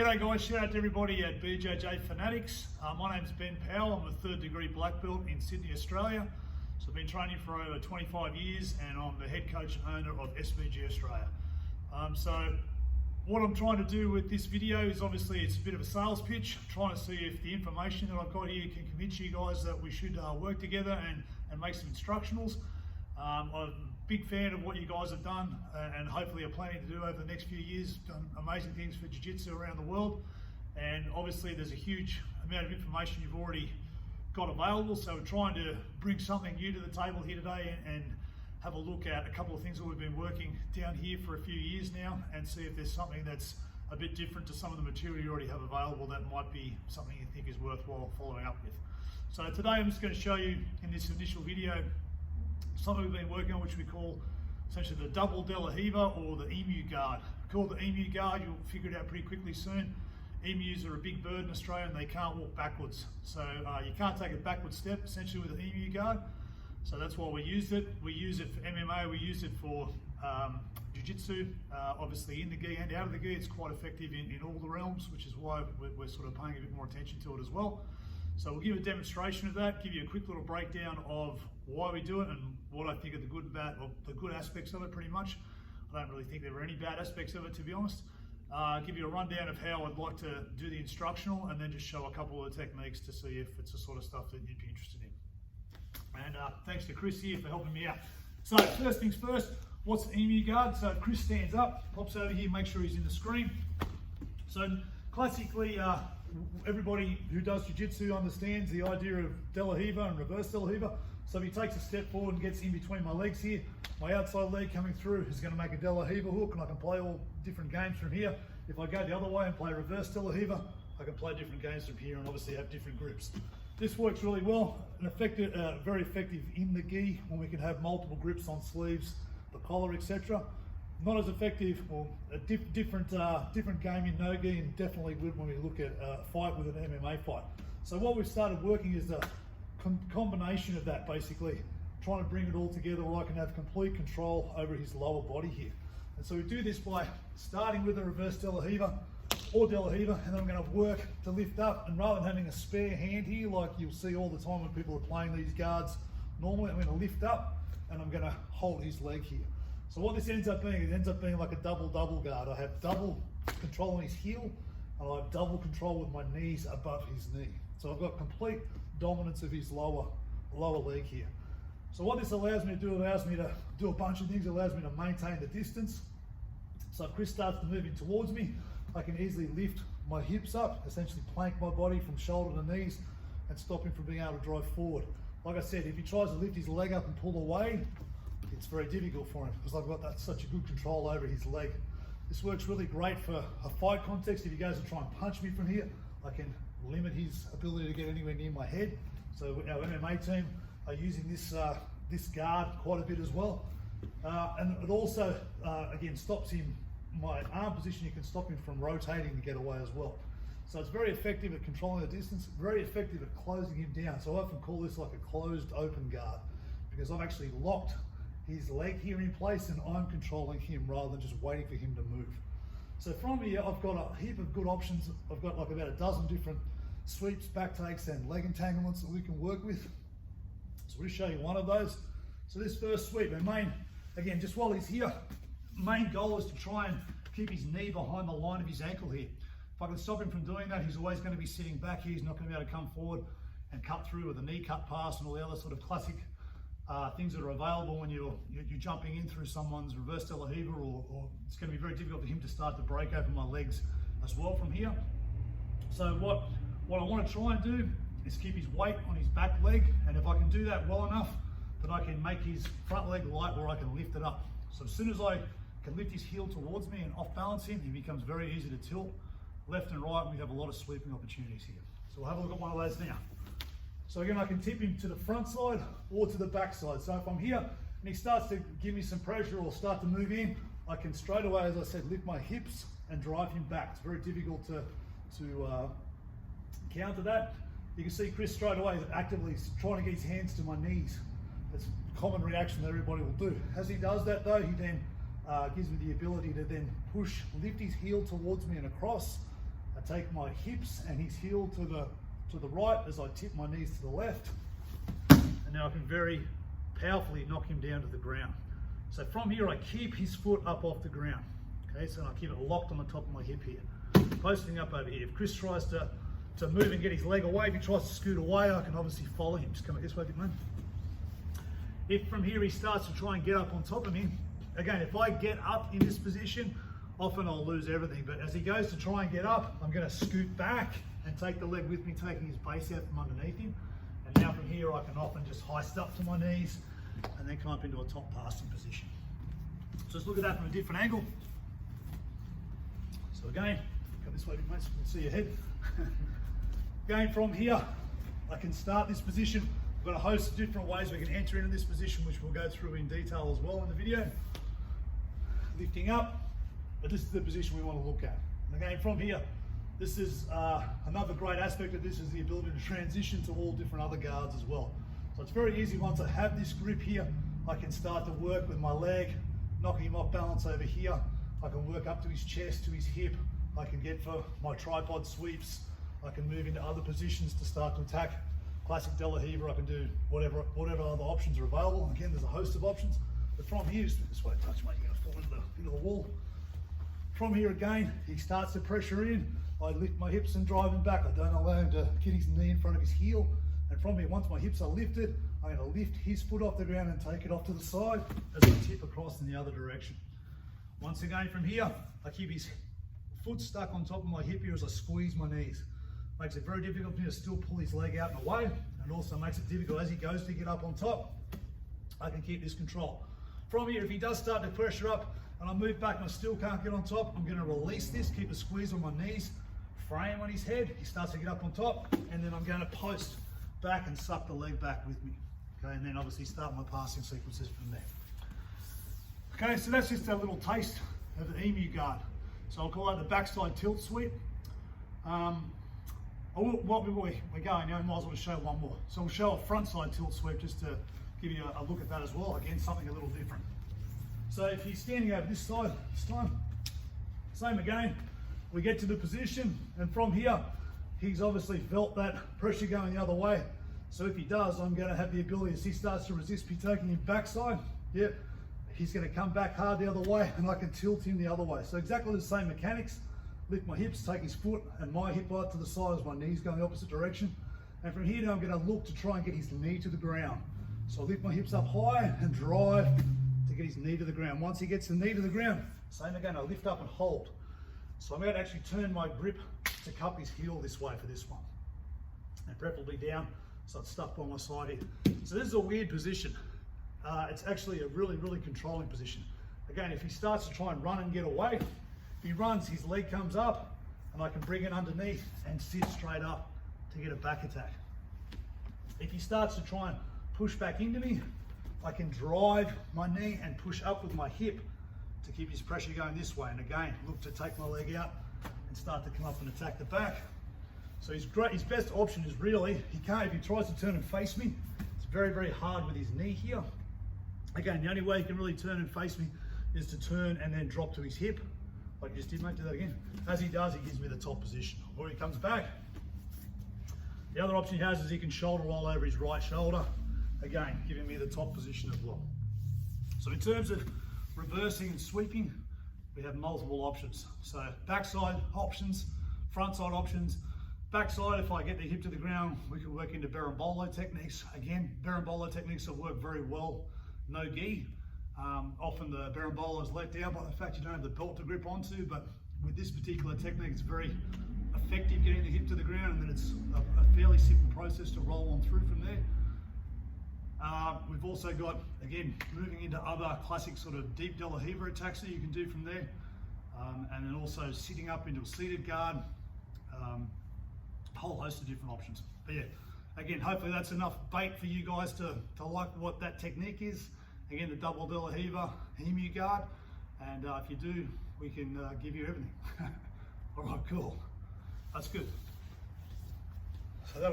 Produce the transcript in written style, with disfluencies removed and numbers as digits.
G'day guys, shout out to everybody at BJJ Fanatics. My name's Ben Powell. I'm a 3rd degree black belt in Sydney, Australia. So I've been training for over 25 years and I'm the head coach and owner of SVG Australia. So what I'm trying to do with this video is obviously it's a bit of a sales pitch. I'm trying to see if the information that I've got here can convince you guys that we should work together and make some instructionals. I'm a big fan of what you guys have done and hopefully are planning to do over the next few years. Done amazing things for jiu-jitsu around the world, and obviously there's a huge amount of information you've already got available, so we're trying to bring something new to the table here today and have a look at a couple of things that we've been working down here for a few years now and see if there's something that's a bit different to some of the material you already have available that might be something you think is worthwhile following up with. So today I'm just going to show you in this initial video something we've been working on, which we call essentially the double De La Riva or the emu guard. Called the emu guard, you'll figure it out pretty quickly soon. Emus are a big bird in Australia and they can't walk backwards. So you can't take a backward step essentially with the emu guard. So that's why we used it. We use it for MMA, we use it for jiu-jitsu, obviously in the gi and out of the gi. It's quite effective in all the realms, which is why we're sort of paying a bit more attention to it as well. So we'll give a demonstration of that, give you a quick little breakdown of why we do it and what I think are the good and bad, or the good aspects of it pretty much. I don't really think there were any bad aspects of it, to be honest. Give you a rundown of how I'd like to do the instructional and then just show a couple of the techniques to see if it's the sort of stuff that you'd be interested in. And thanks to Chris here for helping me out. So first things first, what's the emu guard? So if Chris stands up, pops over here, make sure he's in the screen. So classically, everybody who does jiu-jitsu understands the idea of De La Riva and reverse De La Riva. So if he takes a step forward and gets in between my legs here, my outside leg coming through is going to make a De La Riva hook, and I can play all different games from here. If I go the other way and play reverse De La Riva, I can play different games from here and obviously have different grips. This works really well and very effective in the gi when we can have multiple grips on sleeves, the collar, etc. Not as effective, or a different game in no gi, and definitely good when we look at a fight with an MMA fight. So what we've started working is the combination of that, basically trying to bring it all together where I can have complete control over his lower body here. And so we do this by starting with a reverse De La Riva or De La Riva, and then I'm going to work to lift up, and rather than having a spare hand here like you'll see all the time when people are playing these guards, normally I'm going to lift up and I'm going to hold his leg here. So what this ends up being, it ends up being like a double guard. I have double control on his heel and I have double control with my knees above his knee. So I've got complete dominance of his lower leg here. So what this allows me to do, allows me to do a bunch of things. It allows me to maintain the distance. So if Chris starts to move in towards me, I can easily lift my hips up, essentially plank my body from shoulder to knees and stop him from being able to drive forward. Like I said, if he tries to lift his leg up and pull away, it's very difficult for him because I've got such a good control over his leg. This works really great for a fight context. If he goes and try and punch me from here, I can limit his ability to get anywhere near my head. So our MMA team are using this guard quite a bit as well. And it also, again, stops him, my arm position, you can stop him from rotating to get away as well. So it's very effective at controlling the distance, very effective at closing him down. So I often call this like a closed open guard because I've actually locked his leg here in place and I'm controlling him rather than just waiting for him to move. So from here, I've got a heap of good options. I've got like about a dozen different sweeps, back takes, and leg entanglements that we can work with. So we'll show you one of those. So this first sweep, again, just while he's here, main goal is to try and keep his knee behind the line of his ankle here. If I can stop him from doing that, he's always going to be sitting back here. He's not going to be able to come forward and cut through with a knee cut pass and all the other sort of classic things that are available when you're jumping in through someone's reverse De La Riva, or it's going to be very difficult for him to start to break open my legs as well from here. So what I want to try and do is keep his weight on his back leg, and if I can do that well enough, then I can make his front leg light where I can lift it up. So as soon as I can lift his heel towards me and off balance him, he becomes very easy to tilt left and right, and we have a lot of sweeping opportunities here. So we'll have a look at one of those now. So again, I can tip him to the front side or to the back side. So if I'm here and he starts to give me some pressure or start to move in, I can straight away, as I said, lift my hips and drive him back. It's very difficult to counter that. You can see Chris straight away is actively trying to get his hands to my knees. It's a common reaction that everybody will do. As he does that though, he then gives me the ability to then lift his heel towards me and across, I take my hips and his heel to the right as I tip my knees to the left. And now I can very powerfully knock him down to the ground. So from here, I keep his foot up off the ground. Okay, so I keep it locked on the top of my hip here. Posting up over here. If Chris tries to move and get his leg away, if he tries to scoot away, I can obviously follow him. Just come this way, big man. If from here he starts to try and get up on top of me, again, if I get up in this position, often I'll lose everything. But as he goes to try and get up, I'm going to scoot back and take the leg with me, taking his base out from underneath him. And now from here, I can often just heist up to my knees and then come up into a top passing position. So let's look at that from a different angle. So again, come this way, big mate, so you can see your head. Again, from here, I can start this position. We've got a host of different ways we can enter into this position, which we'll go through in detail as well in the video. Lifting up, but this is the position we want to look at. And again, from here, this is another great aspect of this is the ability to transition to all different other guards as well. So it's very easy once I have this grip here, I can start to work with my leg, knocking him off balance over here. I can work up to his chest, to his hip. I can get for my tripod sweeps. I can move into other positions to start to attack. Classic De La Riva, I can do whatever other options are available. Again, there's a host of options. But from here, just this way, touch, mate, you're gonna fall into the wall. From here again, he starts to pressure in. I lift my hips and drive him back. I don't allow him to get his knee in front of his heel. And from here, once my hips are lifted, I'm going to lift his foot off the ground and take it off to the side as I tip across in the other direction. Once again, from here, I keep his foot stuck on top of my hip here as I squeeze my knees. Makes it very difficult for me to still pull his leg out and away, and also makes it difficult as he goes to get up on top. I can keep this control. From here, if he does start to pressure up and I move back and I still can't get on top, I'm going to release this, keep a squeeze on my knees, frame on his head, he starts to get up on top, and then I'm going to post back and suck the leg back with me. Okay, and then obviously start my passing sequences from there. Okay, so that's just a little taste of the emu guard. So I'll call that the backside tilt sweep. What we're going now, I might as well show one more. So we'll show a front side tilt sweep just to give you a look at that as well. Again, something a little different. So if he's standing over this side this time, same again, we get to the position, and from here, he's obviously felt that pressure going the other way. So if he does, I'm going to have the ability, as he starts to resist me taking him backside, he's going to come back hard the other way, and I can tilt him the other way. So exactly the same mechanics. Lift my hips, take his foot and my hip right to the side as my knees go in the opposite direction. And from here now, I'm going to look to try and get his knee to the ground. So I lift my hips up high and drive to get his knee to the ground. Once he gets the knee to the ground, same again, I lift up and hold. So I'm going to actually turn my grip to cup his heel this way for this one. And preferably down, so it's stuck by my side here. So this is a weird position. It's actually a really, really controlling position. Again, if he starts to try and run and get away, if he runs, his leg comes up, and I can bring it underneath and sit straight up to get a back attack. If he starts to try and push back into me, I can drive my knee and push up with my hip to keep his pressure going this way. And again, look to take my leg out and start to come up and attack the back. So his best option is really, if he tries to turn and face me, it's very, very hard with his knee here. Again, the only way he can really turn and face me is to turn and then drop to his hip. Like you just did, mate, do that again. As he does, he gives me the top position. Or he comes back. The other option he has is he can shoulder roll over his right shoulder. Again, giving me the top position as well. So in terms of reversing and sweeping, we have multiple options. So backside options, front side options. Backside, if I get the hip to the ground, we can work into berimbolo techniques. Again, berimbolo techniques will work very well, no gi. Often the berimbolo is let down by the fact you don't have the belt to grip onto, but with this particular technique, it's very effective getting the hip to the ground, and then it's a fairly simple process to roll on through from there. We've also got, again, moving into other classic sort of deep De La Riva attacks that you can do from there, and then also sitting up into a seated guard, a whole host of different options. But yeah, again, hopefully that's enough bait for you guys to like what that technique is. Again, the double De La Riva emu guard, and if you do, we can give you everything. All right, cool. That's good. So that